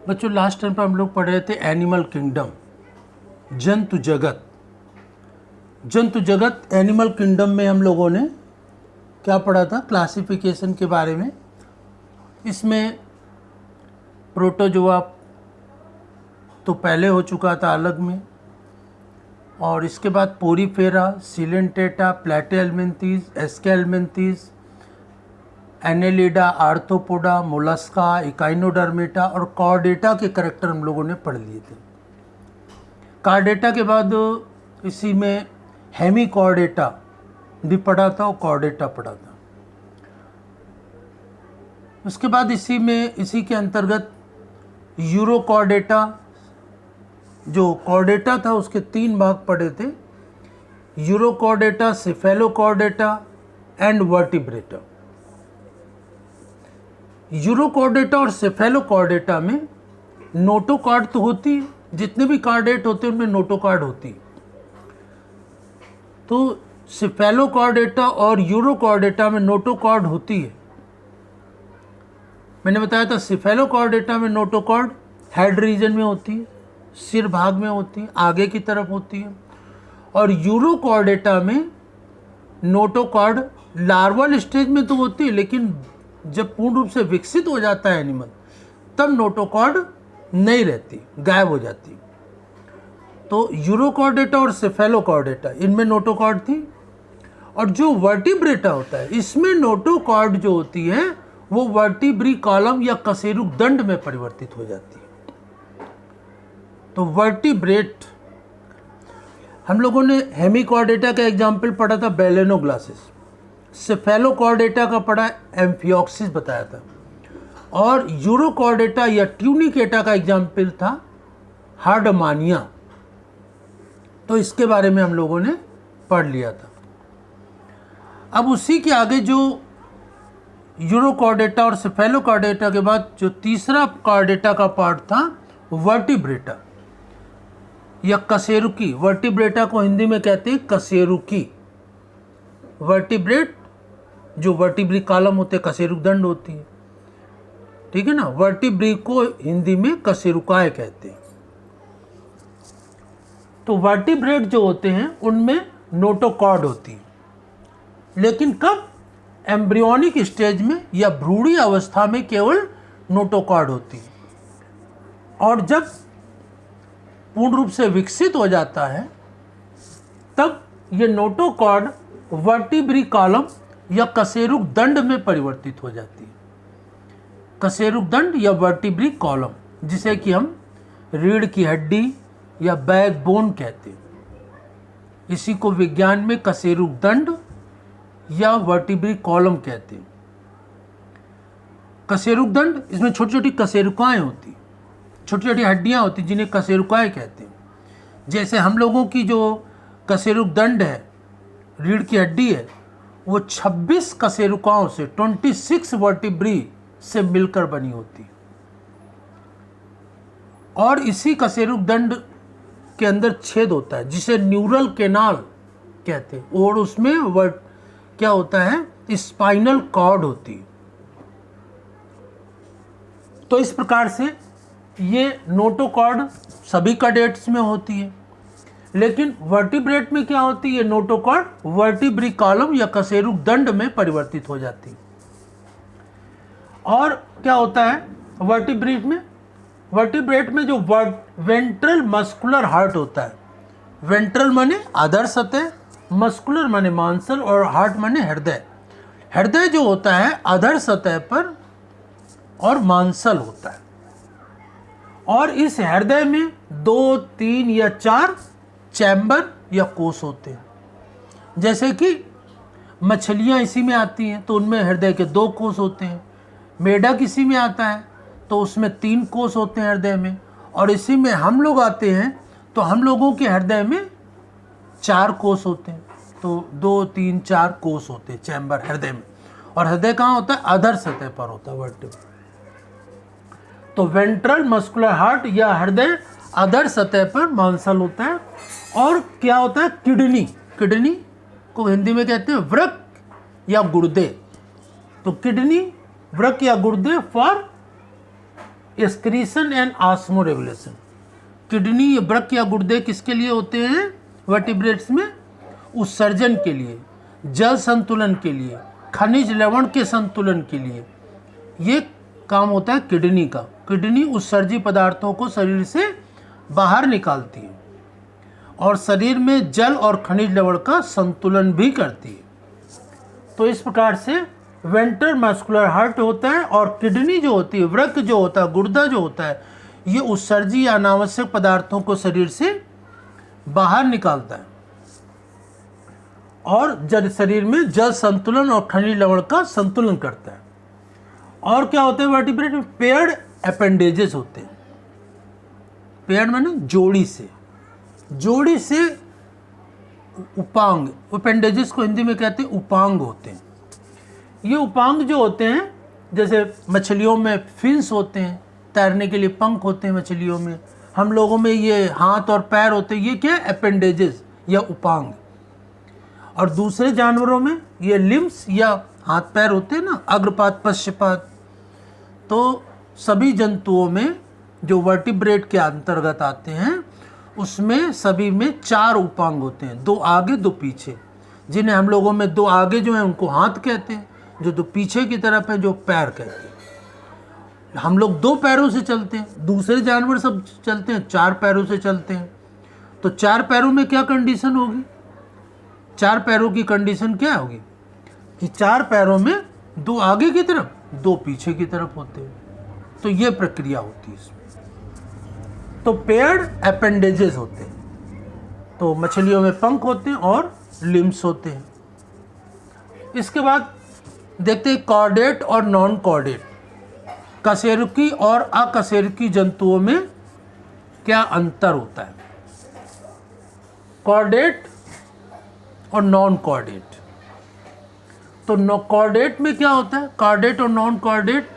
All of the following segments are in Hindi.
बच्चों लास्ट टाइम पर हम लोग पढ़ रहे थे एनिमल किंगडम, जंतु जगत। जंतु जगत एनिमल किंगडम में हम लोगों ने क्या पढ़ा था? क्लासिफिकेशन के बारे में। इसमें प्रोटोजोआ तो पहले हो चुका था अलग में, और इसके बाद Porifera, Coelenterata, Platyhelminthes, Aschelminthes, Annelida, Arthropoda, Mollusca, Echinodermata और कॉर्डेटा के करैक्टर हम लोगों ने पढ़ लिए थे। कॉर्डेटा के बाद इसी में हेमीकॉर्डेटा भी पढ़ा था और कॉर्डेटा पढ़ा था। उसके बाद इसी के अंतर्गत यूरोकॉर्डेटा, जो कॉर्डेटा था उसके 3 भाग पढ़े थे, urochordata, Cephalochordata and vertebrata. Urochordata और सेफेलोकॉर्डेटा में नोटोकॉर्ड तो होती है, जितने भी कार्डेट होते हैं उनमें नोटोकॉर्ड होती है। तो सेफेलोकॉर्डेटा और यूरोकॉर्डेटा में नोटोकॉर्ड होती है। मैंने बताया था सेफेलोकॉर्डेटा में नोटोकॉर्ड हेड रीजन में होती है, सिर भाग में होती है, आगे की तरफ होती है। और यूरोकॉर्डेटा में नोटोकॉर्ड लार्वल स्टेज में तो होती है, लेकिन जब पूर्ण रूप से विकसित हो जाता है एनिमल तब नोटोकॉर्ड नहीं रहती, गायब हो जाती। तो यूरोकॉर्डेटा और सेफेलोकॉर्डेटा इनमें नोटोकॉर्ड थी। और जो वर्टिब्रेटा होता है इसमें नोटोकॉर्ड जो होती है वो वर्टिब्री कॉलम या कशेरुक दंड में परिवर्तित हो जाती है। तो वर्टिब्रेट, हम लोगों ने हेमीकॉर्डेटा का एग्जाम्पल पढ़ा था बेलेनोग्लासिस, सेफेलोकॉर्डेटा का पढ़ा एम्फियोक्सिस बताया था, और यूरोकॉर्डेटा या ट्यूनिकेटा का एग्जाम्पल था हार्डमानिया। तो इसके बारे में हम लोगों ने पढ़ लिया था। अब उसी के आगे जो यूरोकॉर्डेटा और सेफेलोकॉर्डेटा के बाद जो तीसरा कॉर्डेटा का पार्ट था वर्टिब्रेटा या कशेरुकी। वर्टिब्रेटा को हिंदी में कहते हैं कशेरुकी। वर्टिब्रेट जो वर्टिब्री कॉलम होते हैं, कशेरुक दंड होती है, ठीक है ना। वर्टिब्री को हिंदी में कशेरुकाय कहते हैं। तो वर्टिब्रेट जो होते हैं उनमें नोटोकॉर्ड होती है, लेकिन कब? एम्ब्रियोनिक स्टेज में या भ्रूणी अवस्था में केवल नोटोकॉर्ड होती है। और जब पूर्ण रूप से विकसित हो जाता है तब ये नोटोकॉर्ड वर्टिब्री कॉलम या कशेरुक दंड में परिवर्तित हो जाती है। कशेरुक दंड या वर्टिब्री कॉलम, जिसे कि हम रीढ़ की हड्डी या बैकबोन कहते हैं। इसी को विज्ञान में कशेरुक दंड या वर्टिब्री कॉलम कहते हैं। कशेरुक दंड, इसमें छोटी छोटी कशेरुकाएं होती, छोटी छोटी हड्डियां होती जिन्हें कशेरुकाएं कहते हैं। जैसे हम लोगों की जो कशेरुक दंड है, रीढ़ की हड्डी है, वो 26 कशेरुकाओं से 26 वर्टिब्री से मिलकर बनी होती। और इसी कशेरुक दंड के अंदर छेद होता है जिसे न्यूरल कैनाल कहते हैं, और उसमें क्या होता है? स्पाइनल कॉर्ड होती है। तो इस प्रकार से ये नोटोकॉर्ड सभी कैडेट्स में होती है, लेकिन वर्टिब्रेट में क्या होती है? नोटोकॉर्ड वर्टिब्री कॉलम या कशेरुक दंड में परिवर्तित हो जाती है। और क्या होता है वर्टिब्रेट में? वर्टिब्रेट में जो वेंट्रल मस्कुलर हार्ट होता है, वेंट्रल माने अधर सतह, मस्कुलर माने मांसल, और हार्ट माने हृदय। हृदय जो होता है अधर सतह पर और मांसल होता है। और इस हृदय में 2, 3 या 4 चैम्बर या कोष होते हैं। जैसे कि मछलियाँ इसी में आती हैं तो उनमें हृदय के 2 कोष होते हैं। मेढक इसी में आता है तो उसमें 3 कोष होते हैं हृदय में। और इसी में हम लोग आते हैं तो हम लोगों के हृदय में 4 कोष होते हैं। तो 2, 3, 4 कोष होते हैं चैम्बर हृदय में। और हृदय कहाँ होता है? अधर सतह पर होता है, वर्टिब्रेट। तो वेंट्रल मस्कुलर हार्ट या हृदय अधर सतह पर मांसल होता है। और क्या होता है? किडनी। किडनी को हिंदी में कहते हैं वृक्क या गुर्दे। तो किडनी, वृक्क या गुर्दे for excretion and osmoregulation. Kidney, वृक्क या गुर्दे किसके लिए होते हैं वर्टिब्रेट्स में? उत्सर्जन के लिए, जल संतुलन के लिए, खनिज लवण के संतुलन के लिए ये काम होता है किडनी का। किडनी उत्सर्जी पदार्थों को शरीर से बाहर निकालती है और शरीर में जल और खनिज लवण का संतुलन भी करती है। तो इस प्रकार से वेंट्रल मस्कुलर हार्ट होता है, और किडनी जो होती है, वृक्क जो होता है, गुर्दा जो होता है, ये उत्सर्जी या अनावश्यक पदार्थों को शरीर से बाहर निकालता है और शरीर में जल संतुलन और खनिज लवण का संतुलन करता है। और क्या होता है वर्टिब्रेट में? पेयर्ड अपेंडेजेस होते हैं। पेयर्ड माने जोड़ी से उपांग, अपेंडेजेस को हिंदी में कहते हैं उपांग होते हैं। ये उपांग जो होते हैं, जैसे मछलियों में फिन्स होते हैं, तैरने के लिए पंख होते हैं मछलियों में, हम लोगों में ये हाथ और पैर होते हैं, ये क्या है? अपेंडेजेस या उपांग। और दूसरे जानवरों में ये लिम्स या हाथ पैर होते हैं ना, अग्रपाद पश्चपाद। तो सभी जंतुओं में जो वर्टिब्रेट के अंतर्गत आते हैं उसमें सभी में 4 उपांग होते हैं, 2 आगे 2 पीछे, जिन्हें हम लोगों में 2 आगे जो हैं उनको हाथ कहते हैं, जो 2 पीछे की तरफ है जो पैर कहते हैं। हम लोग 2 पैरों से चलते हैं, दूसरे जानवर सब चलते हैं 4 पैरों से चलते हैं। तो 4 पैरों में क्या कंडीशन होगी? 4 पैरों की कंडीशन क्या होगी कि 4 पैरों में 2 आगे की तरफ 2 पीछे की तरफ होते हैं। तो ये प्रक्रिया होती है इसमें। तो पेयर्ड अपेंडेजेस होते हैं, तो मछलियों में पंख होते हैं और लिम्स होते हैं। इसके बाद देखते हैं कॉर्डेट और नॉन कॉर्डेट, कशेरुकी और अकशेरुकी जंतुओं में क्या अंतर होता है। कॉर्डेट और नॉन कॉर्डेट। तो कॉर्डेट में क्या होता है? कॉर्डेट और नॉन कॉर्डेट,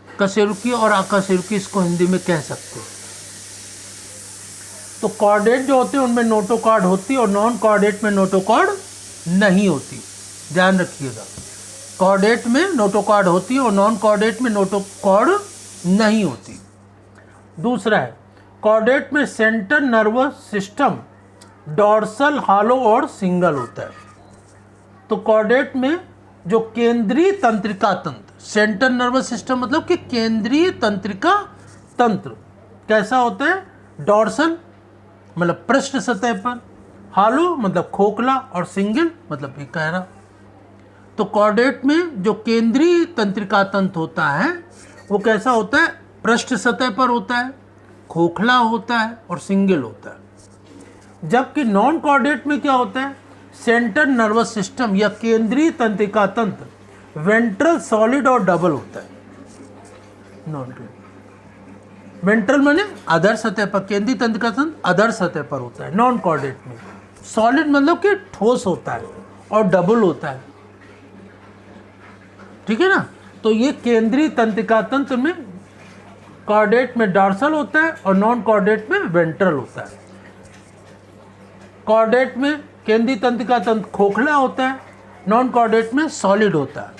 कशेरुकी और अकशेरुकी इसको हिंदी में कह सकते हैं। तो कॉर्डेट जो होते हैं उनमें नोटोकॉर्ड होती है और नॉन कॉर्डेट में नोटोकॉर्ड नहीं होती, ध्यान रखिएगा। कॉर्डेट में नोटोकॉर्ड होती है और नॉन कॉर्डेट में नोटोकॉर्ड नहीं होती। दूसरा है कॉर्डेट में central nervous system dorsal, hollow और सिंगल होता है। तो कॉर्डेट में जो केंद्रीय तंत्रिका तंत्र, सेंट्रल नर्वस सिस्टम मतलब कि केंद्रीय तंत्रिका तंत्र कैसा होता है? डॉर्सल मतलब पृष्ठ सतह पर, हॉलो मतलब खोखला और सिंगल मतलब कि गहरा। तो कॉर्डेट में जो केंद्रीय तंत्रिका तंत्र होता है वो कैसा होता है? पृष्ठ सतह पर होता है, खोखला होता है और सिंगल होता है। जबकि नॉन कॉर्डेट में क्या होता है? सेंट्रल नर्वस सिस्टम या केंद्रीय तंत्रिका तंत्र वेंट्रल, सॉलिड और डबल होता है। नॉन वेंट्रल माने अधर सतह पर, केंद्रीय तंत्रिका तंत्र अधर सतह पर होता है नॉन कॉर्डेट में। सॉलिड मतलब कि ठोस होता है और डबल होता है, ठीक है ना। तो ये केंद्रीय तंत्रिका तंत्र में कॉर्डेट में डॉर्सल होता है और नॉन कॉर्डेट में वेंट्रल होता है। कॉर्डेट में केंद्रीय तंत्रिका तंत्र खोखला होता है, नॉन कॉर्डेट में सॉलिड होता है।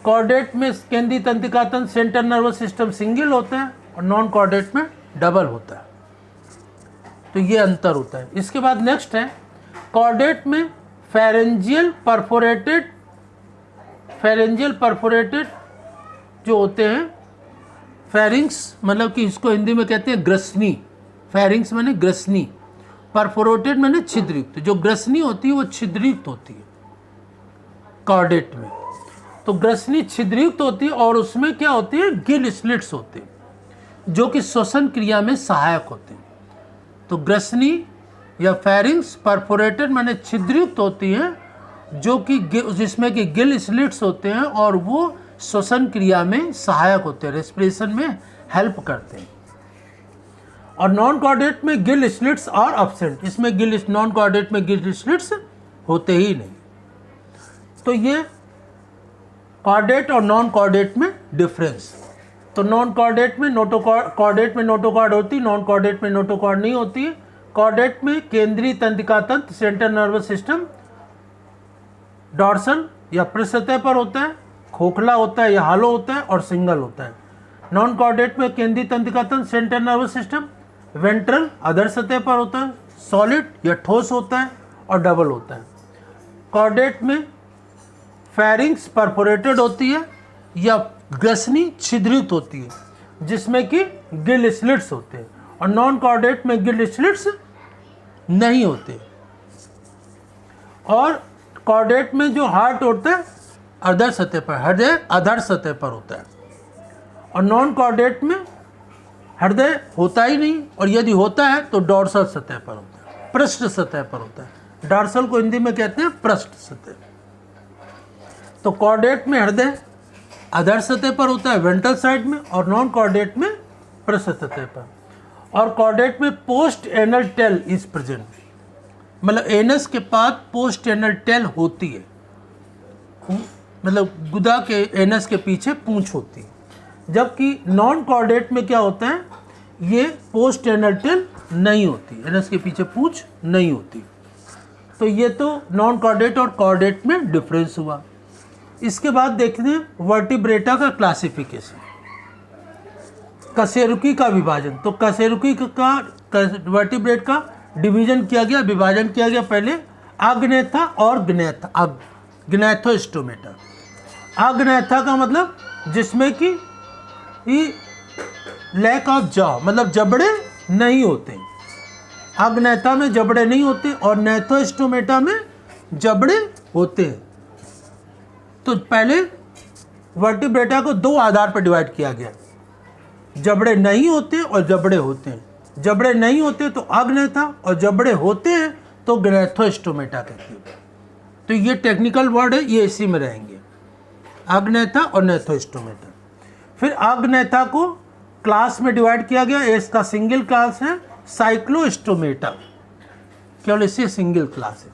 कॉर्डेट में केंद्रीय तंत्रिका तंत्र सेंट्रल नर्वस सिस्टम सिंगल होता है और नॉन कॉर्डेट में डबल होता है। तो ये अंतर होता है। इसके बाद नेक्स्ट है कॉर्डेट में फेरेंजियल परफोरेटेड जो होते हैं, फेरिंग्स मतलब कि इसको हिंदी में कहते हैं ग्रसनी। फेरिंग्स माने ग्रसनी, परफोरेटेड माने छिद्रयुक्त। जो ग्रसनी होती है वो छिद्रयुक्त होती है कॉर्डेट में। तो ग्रसनी छिद्रयुक्त होती है और उसमें क्या होती है? गिल स्लिट्स होते हैं जो कि श्वसन क्रिया में सहायक होते हैं। तो ग्रसनी या फेरिंग्स परफोरेटेड माने छिद्रयुक्त होती है जो कि जिसमें कि गिल स्लिट्स होते हैं और वो श्वसन क्रिया में सहायक होते हैं, रेस्पिरेशन में हेल्प करते हैं। और नॉन कॉर्डेट में गिल स्लिट्स आर एब्सेंट, इसमें नॉन कॉर्डेट में गिल स्लिट्स होते ही नहीं। तो ये कॉर्डेट और नॉन कॉर्डेट में डिफरेंस। तो नॉन कॉर्डेट में कॉर्डेट में नोटोकॉर्ड होती है, नॉन कॉर्डेट में नोटोकॉर्ड नहीं होती है। कॉर्डेट में केंद्रीय तंत्रिका तंत्र सेंट्रल नर्वस सिस्टम डॉर्सल या पृष्ठ सतह पर होता है, खोखला होता है या हॉलो होता है और सिंगल होता है। नॉन कॉर्डेट में केंद्रीय तंत्रिका तंत्र सेंट्रल नर्वस सिस्टम, वेंट्रल अधर सतह पर होता है, सॉलिड या ठोस होता है और डबल होता है। कॉर्डेट में फेरिंग्स परफोरेटेड होती है या ग्रसनी छिद्रित होती है जिसमें कि गिल स्लिट्स होते हैं, और नॉन कॉर्डेट में गिल स्लिट्स नहीं होते। और कॉर्डेट में जो हार्ट होता है अधर सतह पर, हृदय अधर सतह पर होता है, और नॉन कॉर्डेट में हृदय होता ही नहीं, और यदि होता है तो डॉर्सल सतह पर होता है, पृष्ठ सतह पर होता है। डॉर्सल को हिंदी में कहते हैं पृष्ठ सतह। तो कॉर्डेट में हृदय अधर सतह पर होता है वेंट्रल साइड में, और नॉन कॉर्डेट में पृष्ठ सतह पर। और कॉर्डेट में post anal tail is present, मतलब एनस के पास पोस्ट एनल टेल होती है, मतलब गुदा के एनस के पीछे पूंछ होती है। जबकि नॉन कॉर्डेट में क्या होता है, ये पोस्ट एनल टेल नहीं होती, एनस के पीछे पूंछ नहीं होती। तो ये तो नॉन कॉर्डेट और कॉर्डेट में डिफरेंस हुआ। इसके बाद देखते हैं वर्टिब्रेटा का क्लासिफिकेशन, कशेरुकी का विभाजन। तो कशेरुकी का वर्टिब्रेट का डिवीजन किया गया, विभाजन किया गया पहले आग्नेथा और ग्नेथा, ग्नेथोस्टोमेटा। आग्नेथा का मतलब जिसमें कि लैक ऑफ जॉ, मतलब जबड़े नहीं होते। आग्नेथा में जबड़े नहीं होते और नेथोस्टोमेटा में जबड़े होते हैं। तो पहले वर्टिब्रेटा को दो आधार पर डिवाइड किया गया, जबड़े नहीं होते और जबड़े होते हैं। जबड़े नहीं होते तो आग्नेथा, और जबड़े होते हैं तो ग्नेथोस्टोमेटा कहते हैं। तो ये टेक्निकल वर्ड है, ये इसी में रहेंगे, आग्नेथा और नेथोस्टोमेटा। फिर आग्नेथा को क्लास में डिवाइड किया गया, इसका सिंगल क्लास है साइक्लोस्टोमेटा, केवल इसी सिंगल क्लास है,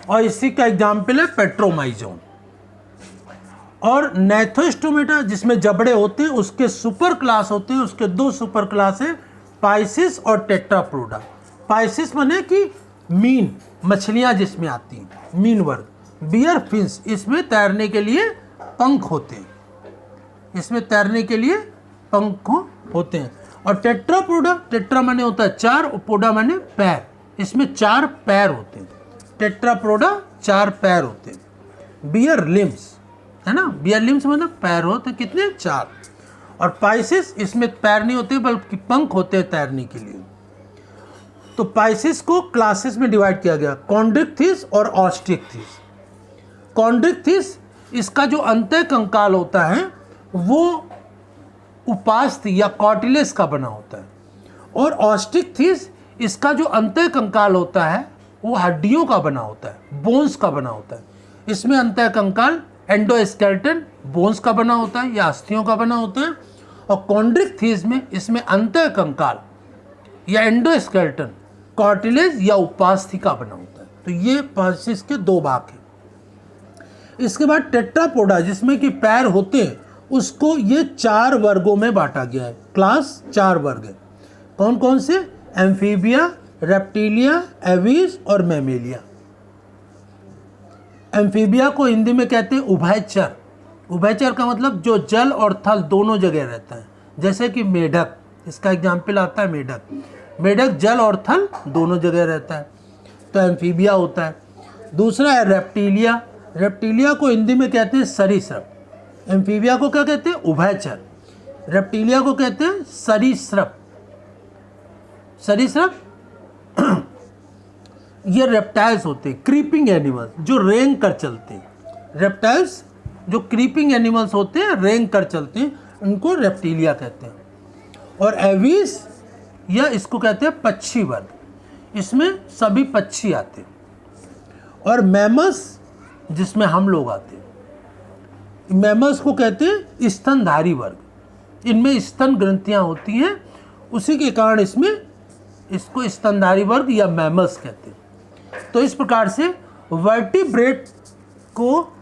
और इसी का एग्जाम्पल है पेट्रोमाइजोन। और नेथोस्टोमेटा जिसमें जबड़े होते हैं उसके सुपर क्लास होते हैं, उसके दो सुपर क्लास हैं, पाइसिस और टेट्राप्रोडा। पाइसिस माने कि मीन मछलियां जिसमें आती हैं, मीन वर्ग। बियर फिंस, इसमें तैरने के लिए पंख होते हैं, इसमें तैरने के लिए पंख होते हैं। और टेट्राप्रोडा, टेट्रा माने होता है चार, और पोडा माने पैर, इसमें चार पैर होते हैं। टेट्राप्रोडा चार पैर होते हैं। बियर लिम्स है ना, बियर लिम्स मतलब पैर होते हैं कितने, चार। और पाइसिस, इसमें पैर नहीं होते बल्कि पंख होते हैं तैरने के लिए। तो पाइसिस को क्लासेस में डिवाइड किया गया, कॉन्ड्रिक्थिस और ऑस्टिक्थिस। कॉन्ड्रिक्थिस, इसका जो अंतः कंकाल होता है वो उपास्थि या कार्टिलेज का बना होता है, और ऑस्टिक्थिस, इसका जो अंतः कंकाल होता है वो हड्डियों का बना होता है, बोन्स का बना होता है। इसमें अंतः कंकाल एंडोस्केलेटन बोन्स का बना होता है या अस्थियों का बना होता है, और कॉन्ड्रिक्थिस में इसमें अंतः कंकाल या एंडोस्केलेटन कार्टिलेज या उपास्थि का बना होता है। तो ये पाइसिस के दो भाग हैं। इसके बाद टेट्रापोडा जिसमें कि पैर होते हैं, उसको ये चार वर्गों में बांटा गया है। क्लास चार वर्ग है, कौन कौन से, एम्फीबिया, रेप्टिलिया, एवीज और मैमेलिया। एम्फीबिया को हिंदी में कहते हैं उभयचर। उभयचर का मतलब जो जल और थल दोनों जगह रहता है, जैसे कि मेढक, इसका एग्जाम्पल आता है मेढक। मेढक जल और थल दोनों जगह रहता है, तो एम्फीबिया होता है। दूसरा है रेप्टिलिया। रेप्टिलिया को हिंदी में कहते हैं सरीसृप। एम्फीबिया को क्या कहते हैं, उभयचर। रेप्टिलिया को कहते हैं सरीसृप। सरीसृप ये रेप्टाइल्स होते हैं, क्रीपिंग एनिमल्स जो रेंग कर चलते हैं। रेप्टाइल्स जो क्रीपिंग एनिमल्स होते हैं, रेंग कर चलते हैं, उनको रेप्टिलिया कहते हैं। और एवीज, या इसको कहते हैं पक्षी वर्ग, इसमें सभी पक्षी आते हैं। और मैमल्स, जिसमें हम लोग आते हैं, मैमल्स को कहते हैं स्तनधारी वर्ग। इनमें स्तन ग्रंथियां होती हैं, उसी के कारण इसको स्तनधारी वर्ग या मैमल्स कहते हैं। तो इस प्रकार से वर्टिब्रेट को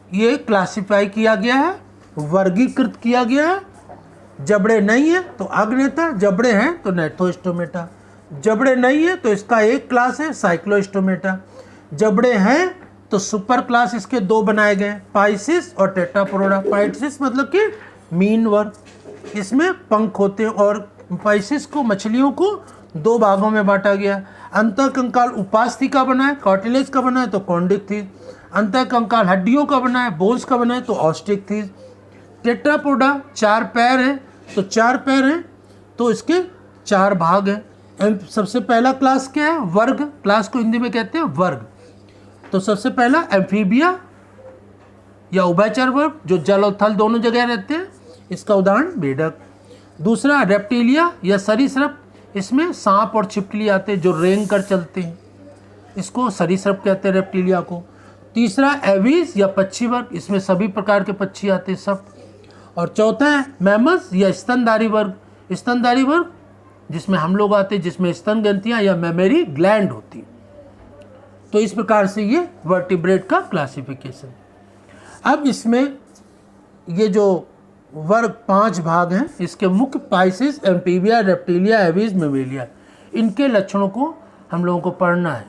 ये क्लासिफाई किया गया है, वर्गीकृत किया गया है। जबड़े नहीं है तो आग्नेथा, जबड़े हैं तो नेथोस्टोमेटा। जबड़े नहीं है तो इसका एक क्लास है साइक्लोस्टोमेटा। जबड़े हैं तो सुपर क्लास इसके दो बनाए गए, पाइसिस और टेट्राप्रोडा। पाइसिस मतलब कि मीन वर्ग, इसमें पंख होते हैं और स्पाइसिस को, मछलियों को 2 भागों में बांटा गया। अंतःकंकाल उपास्थि का बना है, कार्टिलेज का बना है तो कॉन्डिक्थिस। अंतःकंकाल हड्डियों का बना है, बोन्स का बना है तो ऑस्टिकथिस। टेट्रापोडा 4 पैर हैं, तो 4 पैर हैं तो इसके 4 भाग हैं। सबसे पहला क्लास क्या है? वर्ग। क्लास को हिंदी में कहते हैं वर्ग। तो सबसे पहला एम्फीबिया या उभयचर वर्ग, जो जल और थल दोनों जगह रहते हैं, इसका उदाहरण मेढक। दूसरा रेप्टिलिया या सरीसृप, इसमें सांप और छिपकली आते हैं जो रेंग कर चलते हैं, इसको सरीसृप कहते हैं रेप्टिलिया को। तीसरा एवीज या पक्षी वर्ग, इसमें सभी प्रकार के पक्षी आते हैं सब। और चौथा है मैमल्स या स्तनधारी वर्ग। स्तनधारी वर्ग जिसमें हम लोग आते हैं, जिसमें स्तन ग्रंथियां या मेमोरी ग्लैंड होती। तो इस प्रकार से ये वर्टिब्रेट का क्लासिफिकेशन। अब इसमें ये जो वर्ग 5 भाग हैं, इसके मुख्य Pisces, amphibia, reptilia, aves, Mammalia, इनके लक्षणों को हम लोगों को पढ़ना है।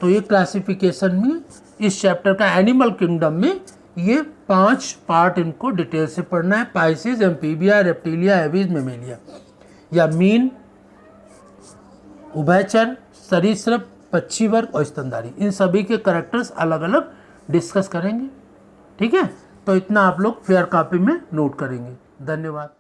तो ये क्लासिफिकेशन में इस चैप्टर का एनिमल किंगडम में ये 5 पार्ट इनको डिटेल से पढ़ना है। Pisces, amphibia, reptilia, aves, Mammalia या मीन, उभयचर, सरीसृप, पक्षी वर्ग और स्तनधारी, इन सभी के कैरेक्टर्स अलग अलग डिस्कस करेंगे। ठीक है, तो इतना आप लोग फेयर कॉपी में नोट करेंगे। धन्यवाद।